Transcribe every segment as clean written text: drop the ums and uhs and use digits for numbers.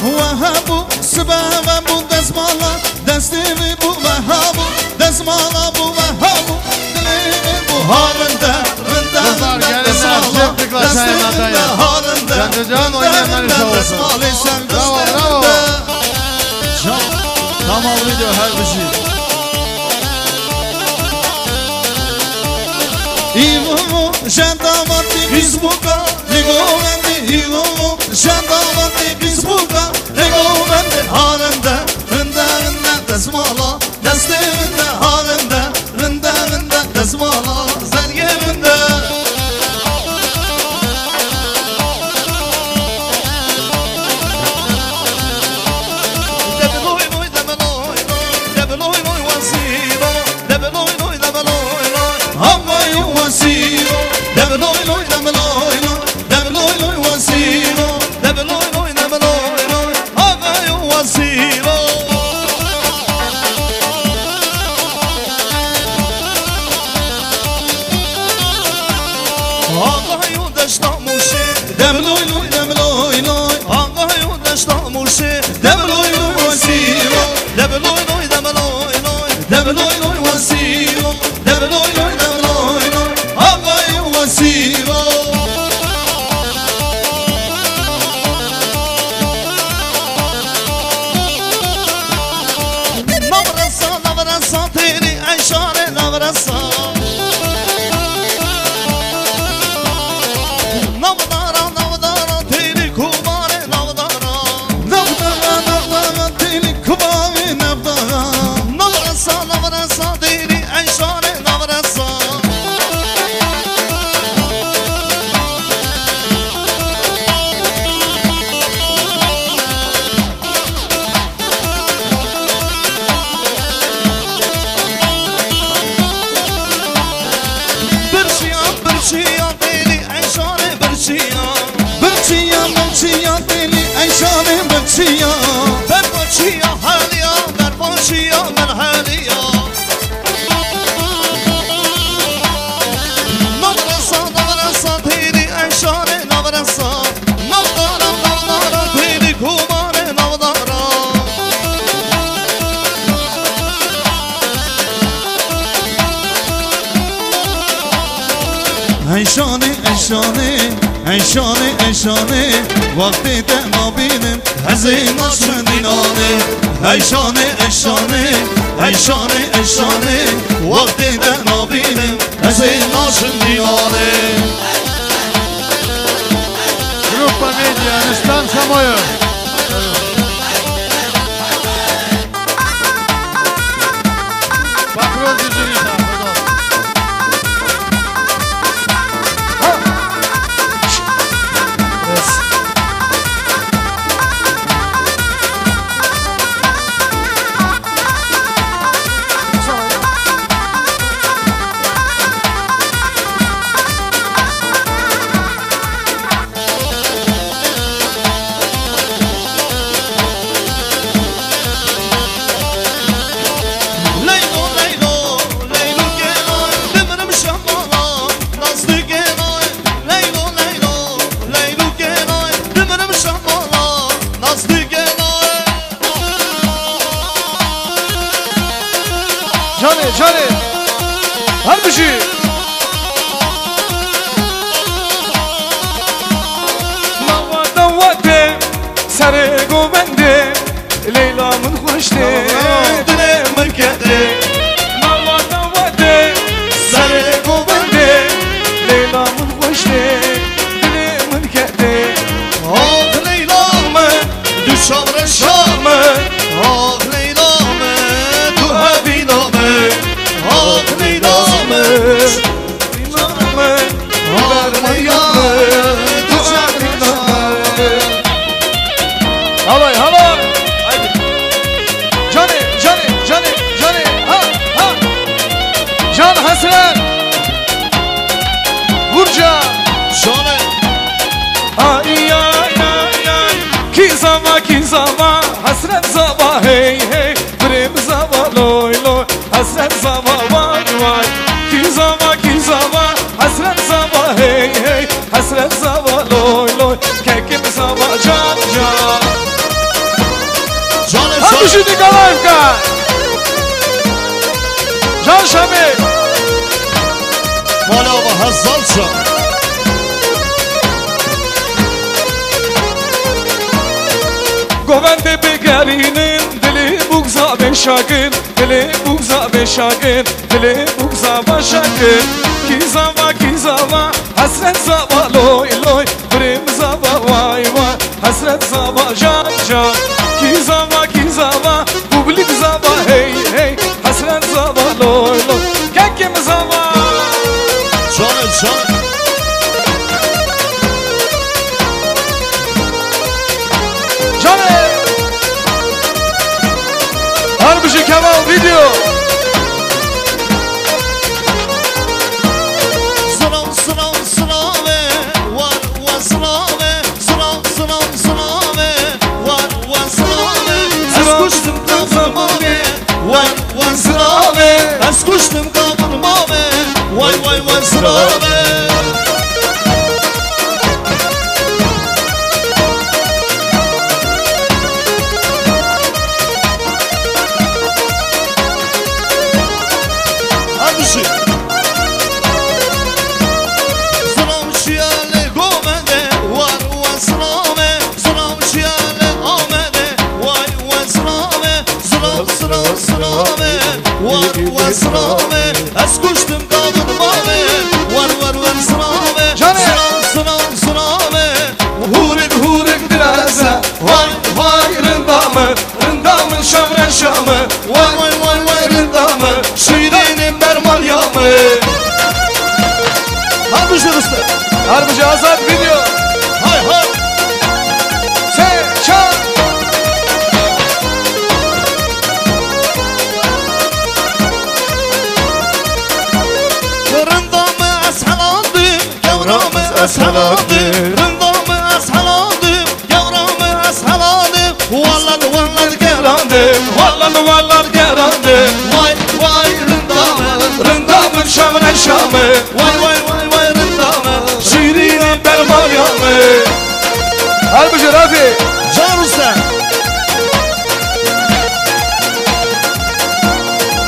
وهبو سبب بو دزمالا دستیوی بو وهبو دزمالا بو وهبو دلیوی بو هارنده رنده دزمالا دستیوی هارنده Can oynayanlar işe olsun. Bravo bravo. Tamam video her bir şey. İvomu jandavati Facebook'a Ligovendi İvomu jandavati Facebook'a Ligovendi Harında rında rında dezmala Destevinde harında rında rında dezmala Zergevinde ایشانه وقتی ده نبینم هزینه شدینانه ایشانه وقتی ده نبینم هزینه شدینانه Grupa Media, Stancja Moja. Покройте жениха. Canı her bir şey. Mavada vade sare govende Leyla'mın hoşte dile mekede Mavada vade sare govende Leyla'mın hoşte dile mekede Ah Leyla'mı düşavre şamı Ah Leyla'mı tuhabinamı Ah Leyla'mı Leyla'mı vermeyamı tuhabinamı Halay halay haydi Canı ha Can Hasan Vurca Canı Ay ay ay ay Ki zama hasret zama hey hey Brim zama loy loy hasret zama vay vay Ki zama hasret zama hey hey Hasret zama loy loy Kekim zama can can bir şey Nikolayevka. Can Şami. Mala ve Hazzalça. Govende begerinin dili bugza beşagın, dili bugza beşagın, dili bugza başagın. Ki zava hasret zava loy loy, brim zava vay vay, hasret zava can can. Ki zava publik zava hey hey, hasret zava loy loy, kekim zava. Canım canım. Cane. Harbici Kemal video. Sınav sınav sınavı var var sınavı. Sınav sınav sınavı var var sınavı. Az kuştum kavun mavi vay vay sınavı. Az kuştum kavun mavi vay vay vay sınavı. Az kuştum kavun mavi var var var sınavı. Sınav sınavı Hurik hurik dirasa, vay vay rındamı, rındamın şamren şamı, vay vay vay vay rındamı, şirinim berman yamı. Harbici usta. Harbici Azat video. Hay hay. Seçan. Rındamı ashalandım, yavramı ashalandım. Rındamı ashalandım, yavramı ashalandım. Vallahi vallahi gerandım, Vallan vallan gerandı, vay vay rındamı. rındamın şamren şamı, Vay vay vay vay rındamı. şirinim berman yamı. Harbici Rafi. Can usta.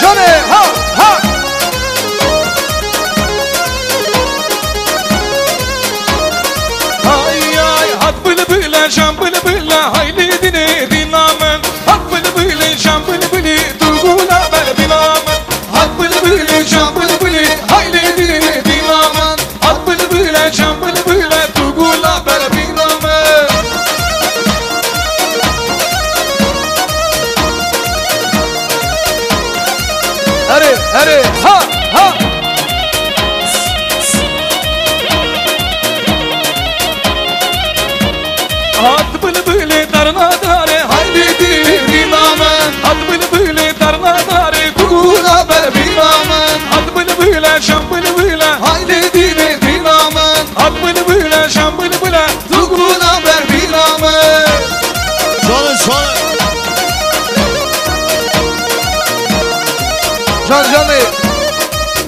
Cane. Ha ha. Ay ay hat bile can bile hayli dine dinamın. Hat bile can bile duyguna bel dinamın. Hat bile can bile hayli dine dinamın. Hat bile can bile duyguna bel dinamın. Hadi ha ha. Hat bile darna dare hayli dine dinamın. Hat bile darna dare duyguna bel dinamın. Hat bile can bile hayli dine dinamın. Hat bile can bile duyguna bel dinamın. Canım canım. Canı.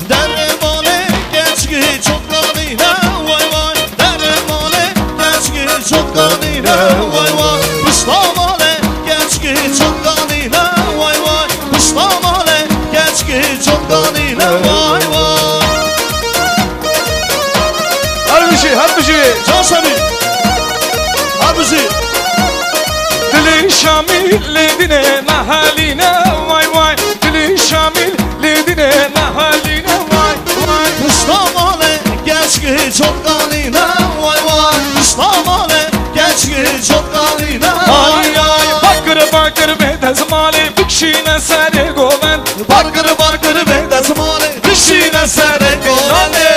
Dermane geçki çok kanine vay vay. Dermane geçki çok kanine vay vay. Pıştamane geçki çok kanine vay vay. Pıştamane geçki çok kanine vay vay. Harbici. Can Şami. Harbici. Dili şamil ledine nahaline vay vay. Dili şamil ledine nahaline vay vay. Pıştamane geçki çok kanine vay vay. Pıştamane geçki çok kanine vay Ay ay bakır bakır bedezmali bükşine sere goven. Barkır barkır ve desmane dişine sere golane.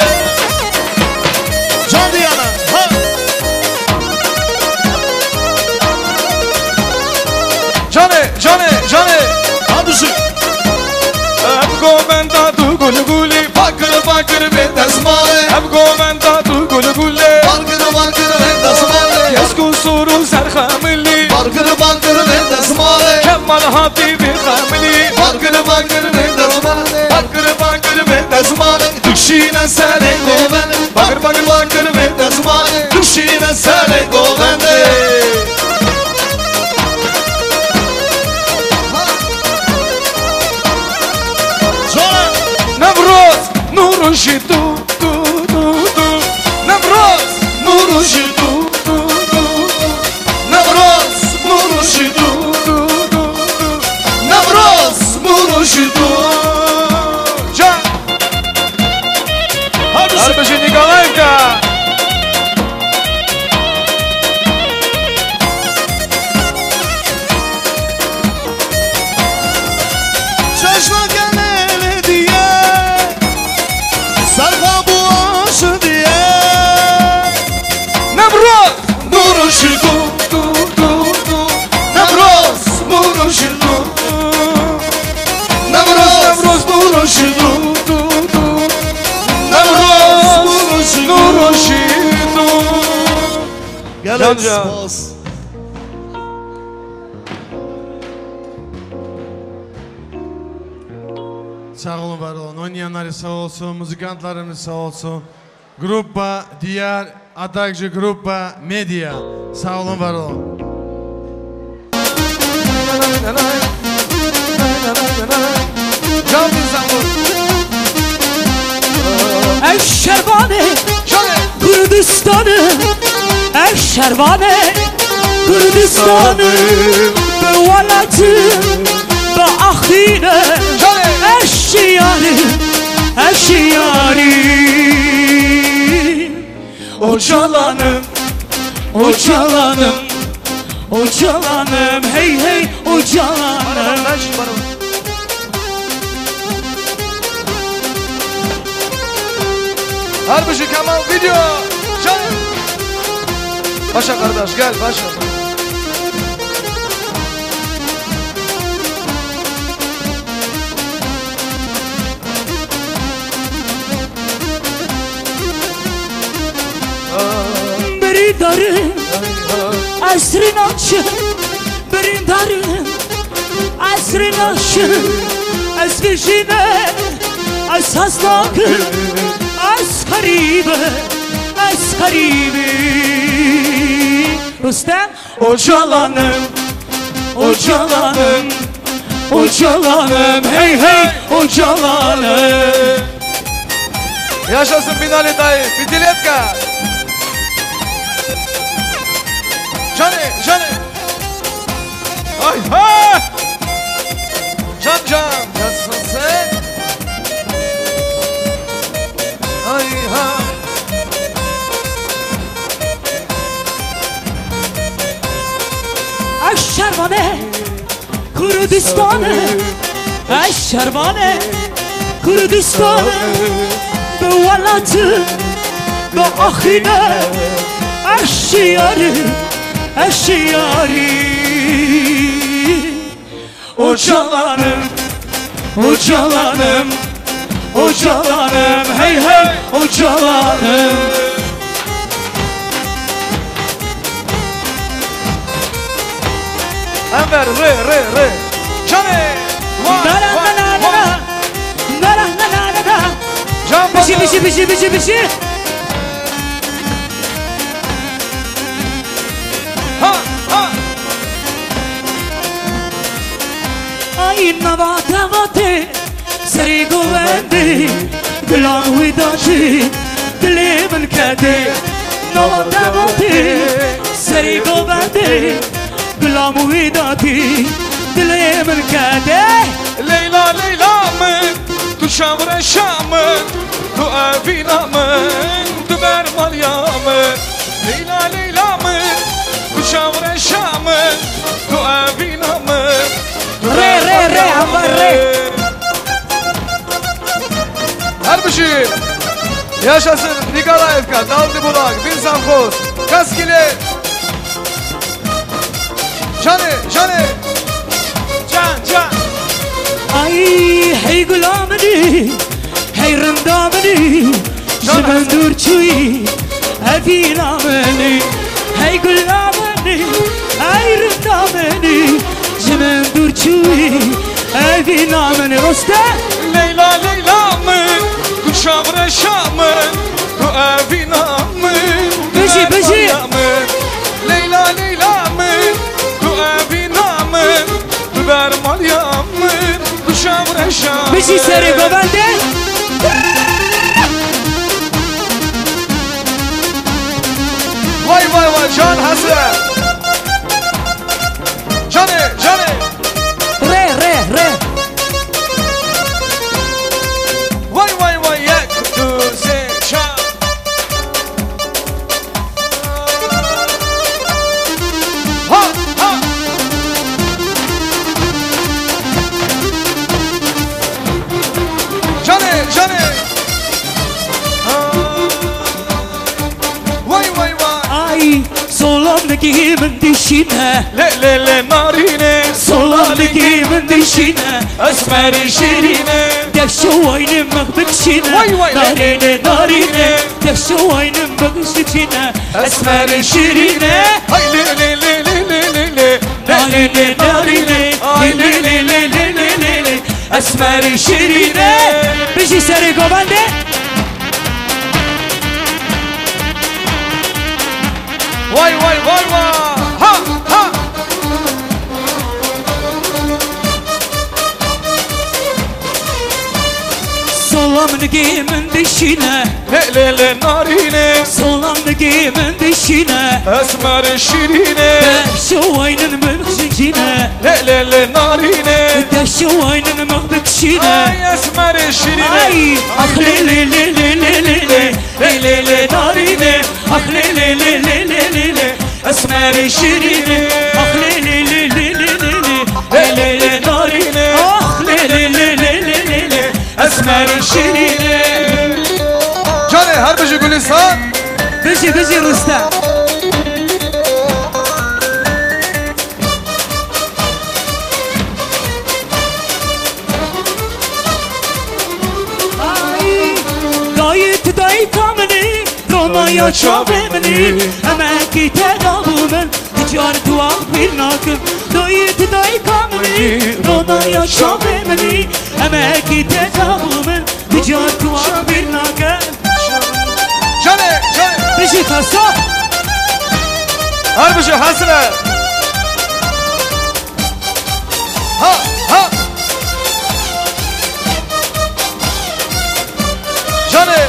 Can diyana ha. Cane. Abisi. Hep goven da du gulu guli bakır bakır bedezmali. Hep goven da du gulu guli. Barkır barkır ve desmane. Kes kusuru serhamili. Barkır barkır ve desmane. Kemal Habibi hamili. Barkır barkır ve desmane. Bakır bakır bedezmali Dişine sere golane. Bakır bakır bakır ve desmane. Dişine sere golane. Can can. Spas. Sağ olun, var olun. Oynayanlar sağ olsun, müzikantlarımız sağ olsun. Gruppa diğer, a также gruppa medya. Sağ olun, var olun. Can İstanbul. Eşşerbane Canı. Kürdistan'ı Eşşerbane Kürdistan'ı Bevalatı Beahine Canı. Eşşiyari Eşşiyari Ocalanım Ocalanım Ocalanım Hey hey Ocalanım Harbici Kemal video. Canı. Başa kardeş gel başa. Beridarım Asrın aşı Beridarım Asrın aşı Esvişine Esasnakı Asgaribe Asgaribe Rüstem Ocalanım Ocalanım Ocalanım Hey hey Ocalanım Yaşasın Binali dayı. Fitiletka. Canı. Canı. Ay ha. Can can. Nasılsın sen? Ay ha. Eşşerbane Kürdistan'ı Eşşerbane Kürdistan'ı Bevalatı Beahine Eşşiyari Eşşiyari Ocalanım Ocalanım Ocalanım Hey hey Ocalanım Enver re. Canı. Nara nara nara Nara nara nara Can Bici bici bici bici bici Ha ha. Ay navata vate Seri govendi Glan widati Glemen kade Navata vate Seri govendi Glan widati Glemen kade Leyla Leyla'mın, tu şamre şamın, tu evinamın, tu bermalyamın. Leyla Leyla'mın, tu şamre şamın, tu evinamın, tu Re ambar re Harbici, yaşasın Nikolaevka, Daldi Bulak, Bin Samkos, Kaskili. Canı. Can. Ay hey gulamını Hey rındamını Zaman durçuyi Evinamını Hey gulamını Hey rındamını Zaman durçuyi Evinamını Rosta Leyla Leyla'mın, tu şamre şamın, tu evinamın, tu Bici, bici. bermalyamın. Leyla Leyla'mın, tu evinamın, tu bermalyamın, tu şamre şamın. Bici seri govende Vay Can Hasan. Canı. Re Vay yak tu se şam. Ha. Canı. Vay. Ay solamdaki دشینه ليلة نارينة سلالگی من دشینه أسمر شيرينة دشو وینم بکشینه وای وای نارینه نارینه دشو وینم بکشینه اسمر شیرینه هاي ليلة ليلة نارینه نارینه لیلیلیلیلیلیلی اسمر شیرینه بشی سری گوبنده واي واي واي واي ها ها سلامگی من دشینه ليلة نارينة سلامگی من دشینه أسمر شيرينة دشو وینم بکشینه ليلة نارينة دشو وینم بکشینه أي أسمر شيرينة ay ah le le le le le le le le le narine ah le le le le le le le اسمر شیرینه ah le le le le le le le le narine ah le le le le le le le اسمر شیرینه جانه هر بجی گلستان بجی بجی رستم دایت دای کامنی رومایا چابمنی اما کی تداو من جار دعا بیرناکم دایت دای کامنی رومایا چابمنی اما کی تداو من جار دعا بیرناکم جانه جانه بشی خاصا هر بجی حسنه ها ها جانه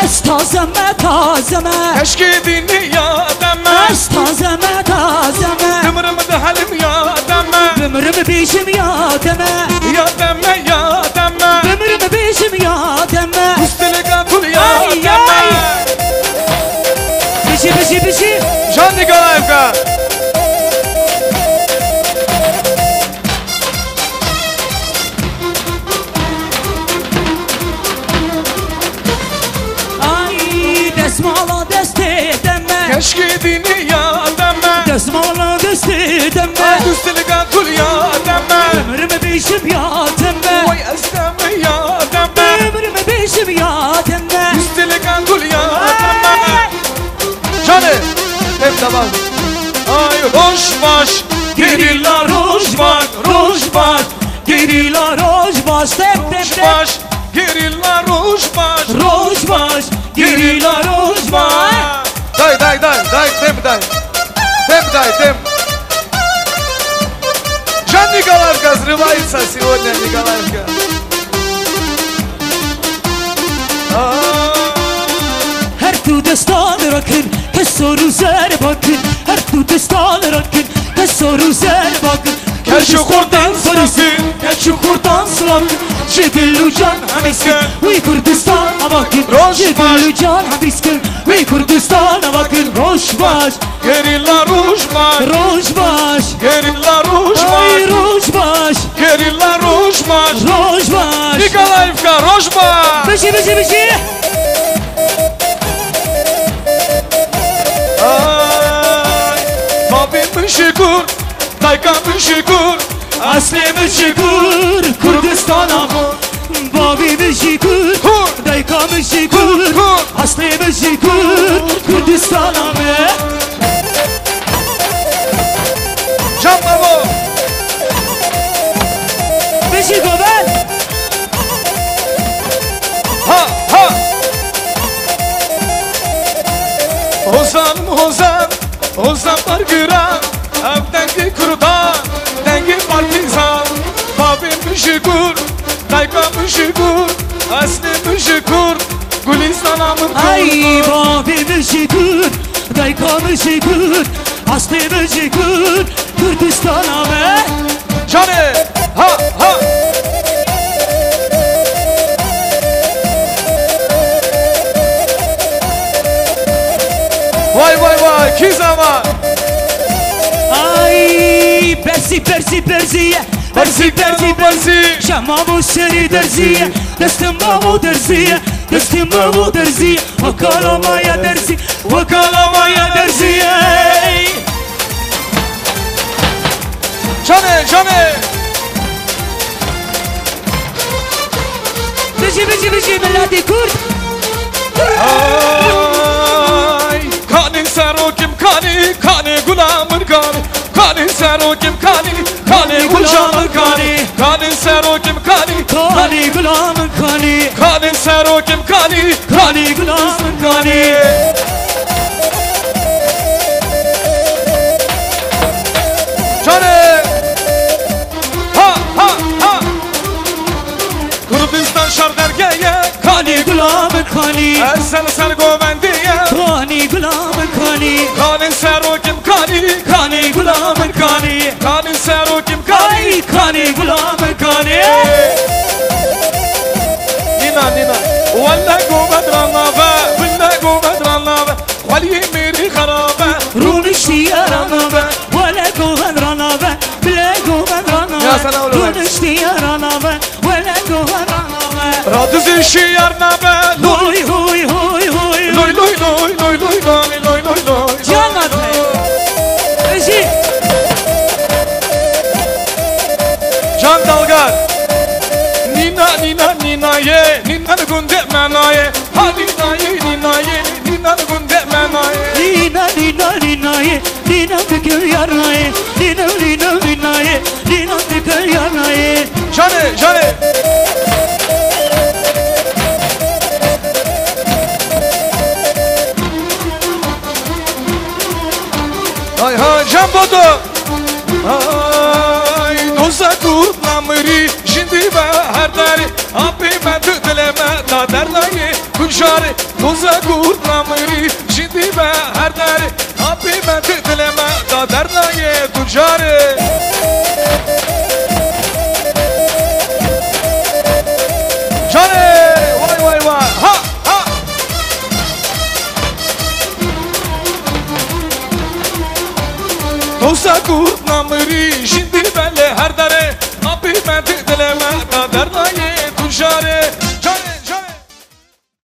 استازمه تازمه كشكي ديني يا دم استازمه تازمه تمرم دهلم يا دم بمرم بیشم یادمه يا دم يا دم بمرم بیشم یادمه مستلقى طول يا آی دم آی بشی بشی بشی جان نگاه کن آی دستمالا دست دمه كشكي ديني يا دم دستمالا دست دمه مستلقى طول يا دم بمرم بیشم یادمه وي أسدم يا دم بمرم بیشم یادمه مستلقى طول يا دم جانه hep tamam Ay roş baş Gerilla rojbaş, rojbaş Gerilla rojbaş, tep tep roş tep baş Gerilla roş baş Rojbaş, gerilla rojbaş дай temp temp Жан Николаевка срывается сегодня, Николаевка. Her tu destan rakın, kes soru zer bakın Her tu destan rakın, kes soru zer bakın Kürdistan'dan sarısın, Kürdistan'dan slavın Şedillucan hamiskin, uy Kürdistan'a bakın Rojbaş. Şedillucan hamiskin, uy Kürdistan'a bakın Rojbaş, Gerilla roş baş rojbaş Gerilla roş Ay baş rojbaş, Gerilla roş baş rojbaş Nikolaevka roş baş Beşi beşi beşi Ay Babim şükür Daykamın şükür Aslim şükür Kürdistan'a mı? Babim şükür Kur. Daykam şükür Kur. Aslim şükür Kürdistan'a mı? Can Babo. Beşi goben Ha ha Ozan Ozan Ozan Bargıra Ev dengi kurda Dengi partizan Babim şükür Daykam şükür Aslim şükür Gülistan'ımın Ay kurdu babim şükür Daykam şükür Aslim şükür Kürdistan'a mı? Cane. Ha ha. Vay vay vay. Ki zaman. Ay Persi Persi Persiye Persi Persi Persi Şamamı seri derziye Destim babu derziye Destim babu derziye Vakalamaya derzi Vakalamaya derziye Cane cane. بجي ملادي كرد Ay Kani sarokim kani gulamın kani sarokim kani gulşanın kani sarokim كاني غلام kani sarokim كاني غلام كاني Cane ha ha ha Kurdistan şardergeye كاني غلام كاني sen govendiye كاني غلام كاني kani sarokim كاني غلام كاني kani sarokim اي كاني غلام كاني Nina ولا قومت رنابه ولي ميري خرابه رونشتي رنابه ولا قوهن رنابه بلا قوهن يا سلام رنابه عليك. رونشتي رنابه ولا قوهن رنابه Radız işi yarnabe هوي هوي هوي هوي Loy loy loy loy loy loy loy loy loy جانت اجي Can Dalgar Nina ye Nina gunde menaye Ha Nina gunde menaye لينا لينا تكل يراي لينا لينا تكل يراي Cane Hay hay Can Bodo Ay doza kutlamırı Şimdi ve her deri Abi ben tüdüleme da derlayı Kuşarı doza kutlamırı Şimdi ve her deri Abi ben tüdüleme da derlayı Kuşarı Cane vay ha ha Doza kutlamırı Şimdi böyle her deri Abi ben tüdüleme